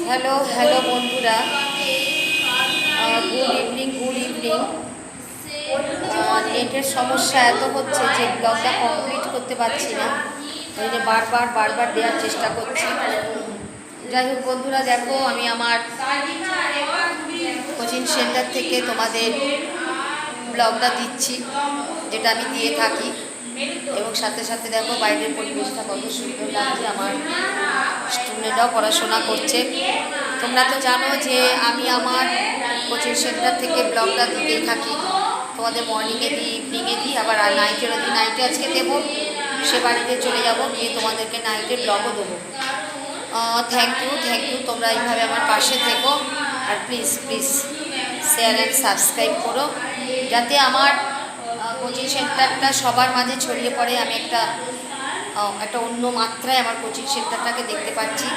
Hello hello বন্ধুরা, good evening. নেটের সমস্যা এত হচ্ছে যে ব্লগটা কমপ্লিট করতে পারছি না, ওই যে বারবার দেওয়ার চেষ্টা করছি। যাই হোক বন্ধুরা, দেখো আমি আমার কোচিং সেন্টার থেকে তোমাদের ব্লগটা দিচ্ছি, যেটা আমি দিয়ে থাকি। এবং সাথে সাথে দেখো বাইরের পরিবেশটা কত সুন্দর লাগছে, আমার স্টুডেন্টরাও পড়াশোনা করছে। তোমরা তো জানো যে আমি আমার কোচিং সেন্টার থেকে ব্লগটা দিতেই থাকি, তোমাদের মর্নিংয়ে দিই, ইভিনিংয়ে দিই, আবার নাইটেরও দিই। নাইটে আজকে দেবো, সে বাড়িতে চলে যাব, গিয়ে তোমাদেরকে নাইটে ব্লগও দেবো। থ্যাংক ইউ, তোমরা এইভাবে আমার পাশে থেকো। আর প্লিজ শেয়ার অ্যান্ড সাবস্ক্রাইব করো, যাতে আমার কোচিং সেন্টারটা সবার মাঝে ছড়িয়ে পড়ে। আমি একটা অন্য মাত্রায় আমার কোচিং সেন্টারটাকে দেখতে পাচ্ছি।